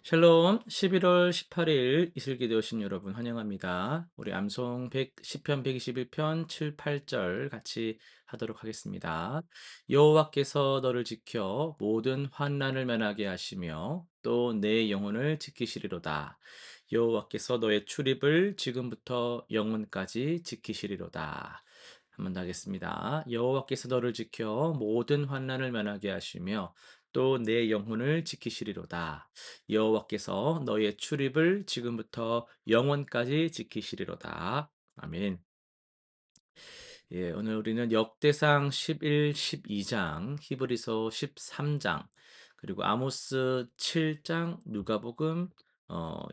샬롬 11월 18일 이슬기도 오신 여러분 환영합니다. 우리 암송 10편 121편 7, 8절 같이 하도록 하겠습니다. 여호와께서 너를 지켜 모든 환난을 면하게 하시며 또 내 영혼을 지키시리로다. 여호와께서 너의 출입을 지금부터 영원까지 지키시리로다. 한 번 더 하겠습니다. 여호와께서 너를 지켜 모든 환난을 면하게 하시며 또 내 영혼을 지키시리로다. 여호와께서 너의 출입을 지금부터 영원까지 지키시리로다. 아멘. 예, 오늘 우리는 역대상 11, 12장, 히브리서 13장, 그리고 아모스 7장, 누가복음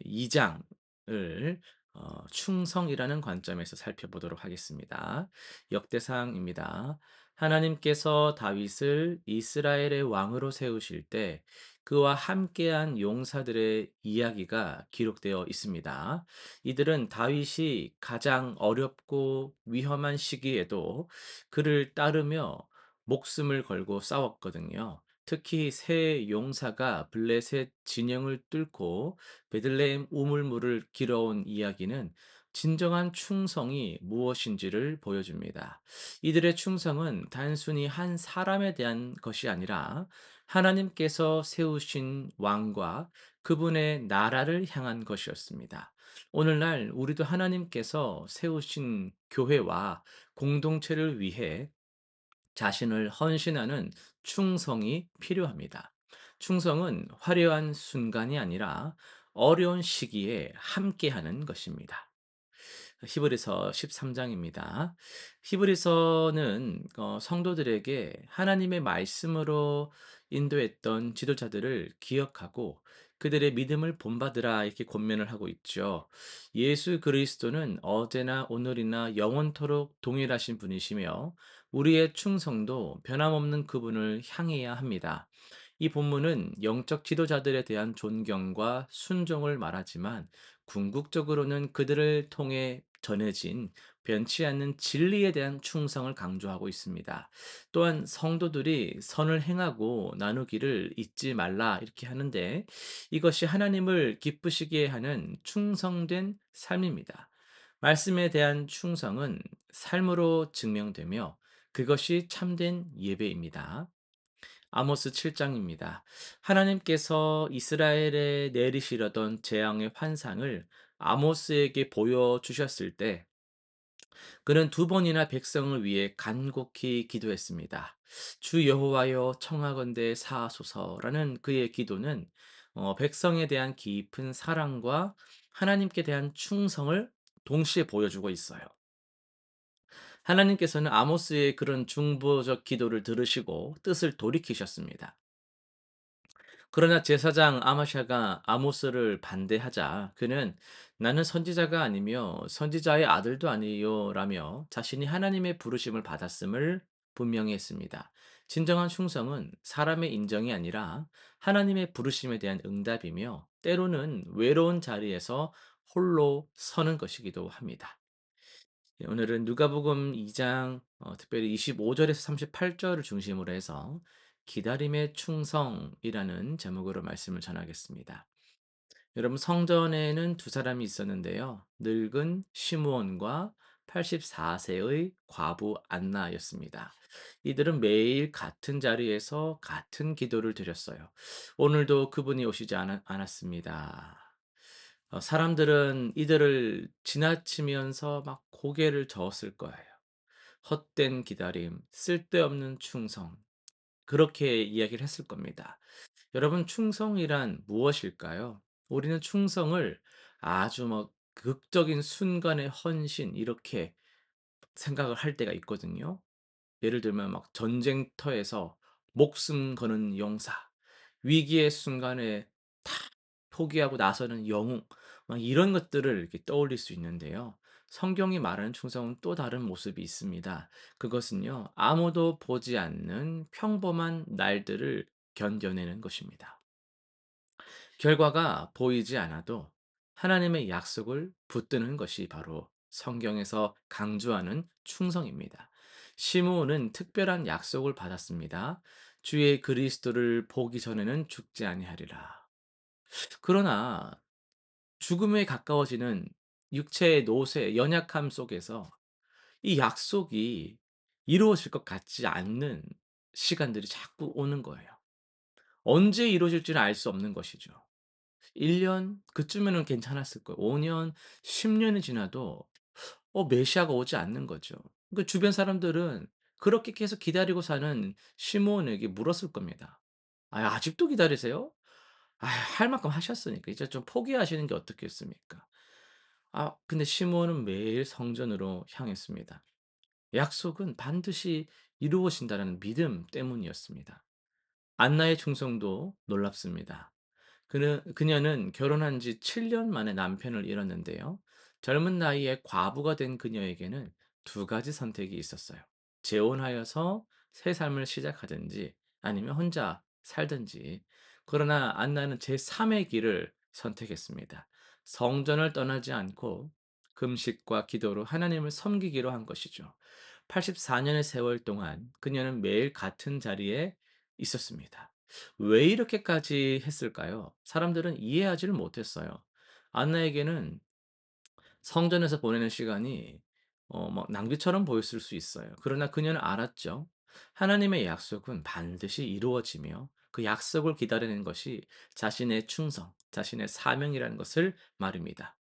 2장을 충성이라는 관점에서 살펴보도록 하겠습니다. 역대상입니다. 하나님께서 다윗을 이스라엘의 왕으로 세우실 때 그와 함께한 용사들의 이야기가 기록되어 있습니다. 이들은 다윗이 가장 어렵고 위험한 시기에도 그를 따르며 목숨을 걸고 싸웠거든요. 특히 세 용사가 블레셋 진영을 뚫고 베들레헴 우물물을 길어온 이야기는 진정한 충성이 무엇인지를 보여줍니다. 이들의 충성은 단순히 한 사람에 대한 것이 아니라 하나님께서 세우신 왕과 그분의 나라를 향한 것이었습니다. 오늘날 우리도 하나님께서 세우신 교회와 공동체를 위해 자신을 헌신하는 충성이 필요합니다. 충성은 화려한 순간이 아니라 어려운 시기에 함께하는 것입니다. 히브리서 13장입니다. 히브리서는 성도들에게 하나님의 말씀으로 인도했던 지도자들을 기억하고 그들의 믿음을 본받으라 이렇게 권면을 하고 있죠. 예수 그리스도는 어제나 오늘이나 영원토록 동일하신 분이시며 우리의 충성도 변함없는 그분을 향해야 합니다. 이 본문은 영적 지도자들에 대한 존경과 순종을 말하지만 궁극적으로는 그들을 통해 전해진 변치 않는 진리에 대한 충성을 강조하고 있습니다. 또한 성도들이 선을 행하고 나누기를 잊지 말라 이렇게 하는데 이것이 하나님을 기쁘시게 하는 충성된 삶입니다. 말씀에 대한 충성은 삶으로 증명되며 그것이 참된 예배입니다. 아모스 7장입니다. 하나님께서 이스라엘에 내리시려던 재앙의 환상을 아모스에게 보여주셨을 때 그는 두 번이나 백성을 위해 간곡히 기도했습니다. 주 여호와여 청하건대 사하소서라는 그의 기도는 백성에 대한 깊은 사랑과 하나님께 대한 충성을 동시에 보여주고 있어요. 하나님께서는 아모스의 그런 중보적 기도를 들으시고 뜻을 돌이키셨습니다. 그러나 제사장 아마샤가 아모스를 반대하자 그는 나는 선지자가 아니며 선지자의 아들도 아니요라며 자신이 하나님의 부르심을 받았음을 분명히 했습니다. 진정한 충성은 사람의 인정이 아니라 하나님의 부르심에 대한 응답이며 때로는 외로운 자리에서 홀로 서는 것이기도 합니다. 예, 오늘은 누가복음 2장 특별히 25절에서 38절을 중심으로 해서 기다림의 충성이라는 제목으로 말씀을 전하겠습니다. 여러분 성전에는 두 사람이 있었는데요. 늙은 시므온과 84세의 과부 안나였습니다. 이들은 매일 같은 자리에서 같은 기도를 드렸어요. 오늘도 그분이 오시지 않았습니다. 사람들은 이들을 지나치면서 막 고개를 저었을 거예요. 헛된 기다림, 쓸데없는 충성. 그렇게 이야기를 했을 겁니다. 여러분, 충성이란 무엇일까요? 우리는 충성을 아주 뭐 극적인 순간의 헌신, 이렇게 생각을 할 때가 있거든요. 예를 들면 막 전쟁터에서 목숨 거는 용사, 위기의 순간에 다 포기하고 나서는 영웅, 막 이런 것들을 이렇게 떠올릴 수 있는데요. 성경이 말하는 충성은 또 다른 모습이 있습니다. 그것은요, 아무도 보지 않는 평범한 날들을 견뎌내는 것입니다. 결과가 보이지 않아도 하나님의 약속을 붙드는 것이 바로 성경에서 강조하는 충성입니다. 시므온은 특별한 약속을 받았습니다. 주의 그리스도를 보기 전에는 죽지 아니하리라. 그러나 죽음에 가까워지는 육체의 노쇠, 연약함 속에서 이 약속이 이루어질 것 같지 않는 시간들이 자꾸 오는 거예요. 언제 이루어질지는 알 수 없는 것이죠. 1년 그쯤에는 괜찮았을 거예요. 5 년, 10 년이 지나도 메시아가 오지 않는 거죠. 그 주변 사람들은 그렇게 계속 기다리고 사는 시므온에게 물었을 겁니다. "아 아직도 기다리세요? 아 할 만큼 하셨으니까 이제 좀 포기하시는 게 어떻겠습니까?" 근데 시므온은 매일 성전으로 향했습니다. 약속은 반드시 이루어진다는 믿음 때문이었습니다. 안나의 충성도 놀랍습니다. 그녀는 결혼한 지 7년 만에 남편을 잃었는데요. 젊은 나이에 과부가 된 그녀에게는 두 가지 선택이 있었어요. 재혼하여서 새 삶을 시작하든지 아니면 혼자 살든지. 그러나 안나는 제3의 길을 선택했습니다. 성전을 떠나지 않고 금식과 기도로 하나님을 섬기기로 한 것이죠. 84년의 세월 동안 그녀는 매일 같은 자리에 있었습니다. 왜 이렇게까지 했을까요? 사람들은 이해하지를 못했어요. 안나에게는 성전에서 보내는 시간이 막 낭비처럼 보였을 수 있어요. 그러나 그녀는 알았죠. 하나님의 약속은 반드시 이루어지며 그 약속을 기다리는 것이 자신의 충성, 자신의 사명이라는 것을 말입니다.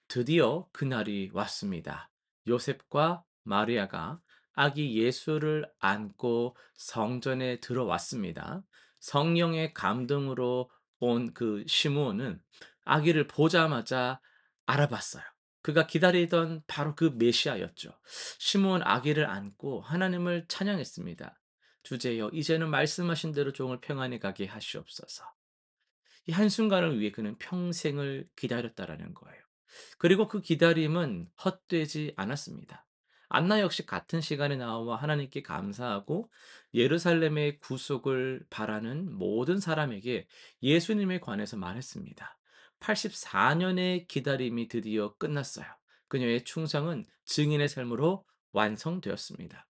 드디어 그날이 왔습니다. 요셉과 마리아가 아기 예수를 안고 성전에 들어왔습니다. 성령의 감동으로 온 그 시므온은 아기를 보자마자 알아봤어요. 그가 기다리던 바로 그 메시아였죠. 시므온 아기를 안고 하나님을 찬양했습니다. "주제여 이제는 말씀하신 대로 종을 평안히 가게 하시옵소서." 이 한순간을 위해 그는 평생을 기다렸다라는 거예요. 그리고 그 기다림은 헛되지 않았습니다. 안나 역시 같은 시간에 나와 하나님께 감사하고 예루살렘의 구속을 바라는 모든 사람에게 예수님에 관해서 말했습니다. 84년의 기다림이 드디어 끝났어요. 그녀의 충성은 증인의 삶으로 완성되었습니다.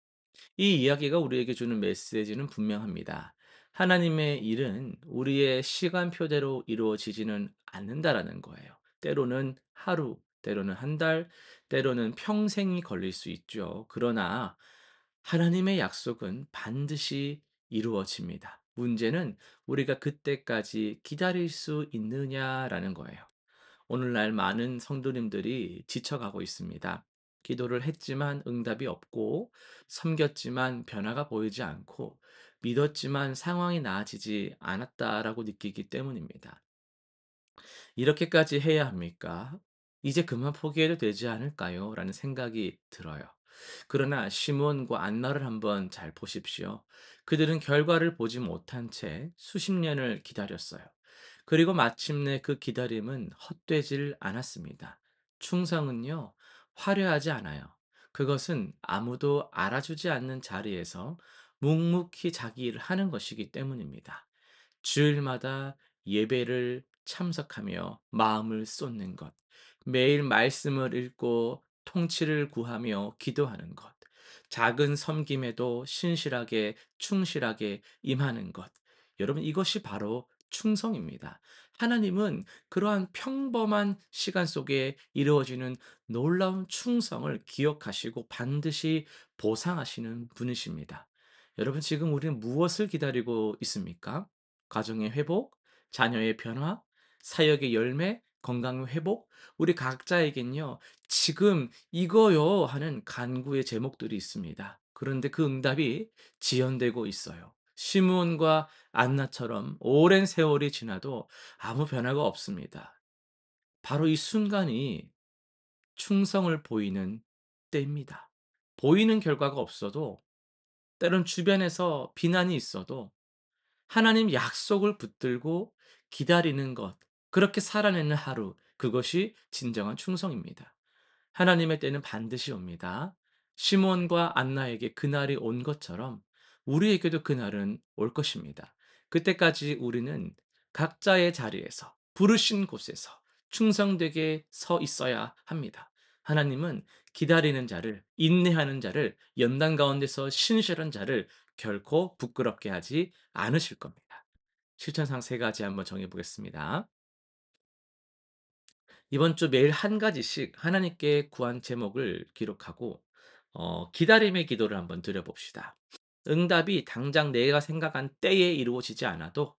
이 이야기가 우리에게 주는 메시지는 분명합니다. 하나님의 일은 우리의 시간표대로 이루어지지는 않는다라는 거예요. 때로는 하루, 때로는 한 달, 때로는 평생이 걸릴 수 있죠. 그러나 하나님의 약속은 반드시 이루어집니다. 문제는 우리가 그때까지 기다릴 수 있느냐라는 거예요. 오늘날 많은 성도님들이 지쳐가고 있습니다. 기도를 했지만 응답이 없고, 섬겼지만 변화가 보이지 않고, 믿었지만 상황이 나아지지 않았다라고 느끼기 때문입니다. 이렇게까지 해야 합니까? 이제 그만 포기해도 되지 않을까요? 라는 생각이 들어요. 그러나 시몬과 안나를 한번 잘 보십시오. 그들은 결과를 보지 못한 채 수십 년을 기다렸어요. 그리고 마침내 그 기다림은 헛되질 않았습니다. 충성은요, 화려하지 않아요. 그것은 아무도 알아주지 않는 자리에서 묵묵히 자기 일을 하는 것이기 때문입니다. 주일마다 예배를 참석하며 마음을 쏟는 것, 매일 말씀을 읽고 통치를 구하며 기도하는 것, 작은 섬김에도 신실하게 충실하게 임하는 것. 여러분 이것이 바로 충성입니다. 하나님은 그러한 평범한 시간 속에 이루어지는 놀라운 충성을 기억하시고 반드시 보상하시는 분이십니다. 여러분 지금 우리는 무엇을 기다리고 있습니까? 가정의 회복, 자녀의 변화, 사역의 열매, 건강의 회복, 우리 각자에겐요, "지금 이거요." 하는 간구의 제목들이 있습니다. 그런데 그 응답이 지연되고 있어요. 시므온과 안나처럼 오랜 세월이 지나도 아무 변화가 없습니다. 바로 이 순간이 충성을 보이는 때입니다. 보이는 결과가 없어도, 때론 주변에서 비난이 있어도 하나님 약속을 붙들고 기다리는 것, 그렇게 살아내는 하루, 그것이 진정한 충성입니다. 하나님의 때는 반드시 옵니다. 시몬과 안나에게 그날이 온 것처럼 우리에게도 그날은 올 것입니다. 그때까지 우리는 각자의 자리에서 부르신 곳에서 충성되게 서 있어야 합니다. 하나님은 기다리는 자를, 인내하는 자를, 연단 가운데서 신실한 자를 결코 부끄럽게 하지 않으실 겁니다. 실천상 세 가지 한번 정해 보겠습니다. 이번 주 매일 한 가지씩 하나님께 구한 제목을 기록하고 기다림의 기도를 한번 드려 봅시다. 응답이 당장 내가 생각한 때에 이루어지지 않아도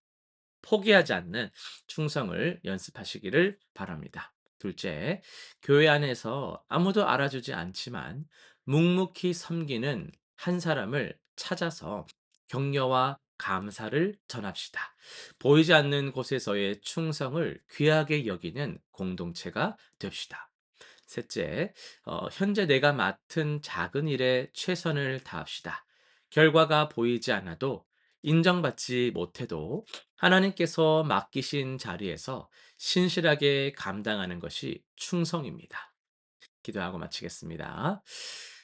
포기하지 않는 충성을 연습하시기를 바랍니다. 둘째, 교회 안에서 아무도 알아주지 않지만 묵묵히 섬기는 한 사람을 찾아서 격려와 감사를 전합시다. 보이지 않는 곳에서의 충성을 귀하게 여기는 공동체가 됩시다. 셋째, 현재 내가 맡은 작은 일에 최선을 다합시다. 결과가 보이지 않아도 인정받지 못해도 하나님께서 맡기신 자리에서 신실하게 감당하는 것이 충성입니다. 기도하고 마치겠습니다.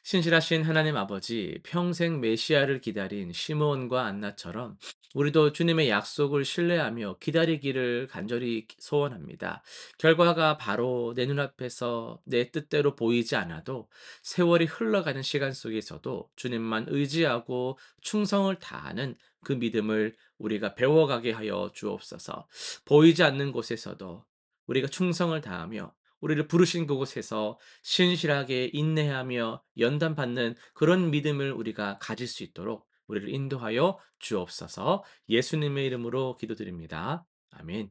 신실하신 하나님 아버지, 평생 메시아를 기다린 시므온과 안나처럼 우리도 주님의 약속을 신뢰하며 기다리기를 간절히 소원합니다. 결과가 바로 내 눈앞에서 내 뜻대로 보이지 않아도 세월이 흘러가는 시간 속에서도 주님만 의지하고 충성을 다하는 그 믿음을 우리가 배워가게 하여 주옵소서. 보이지 않는 곳에서도 우리가 충성을 다하며 우리를 부르신 그곳에서 신실하게 인내하며 연단받는 그런 믿음을 우리가 가질 수 있도록 우리를 인도하여 주옵소서. 예수님의 이름으로 기도드립니다. 아멘.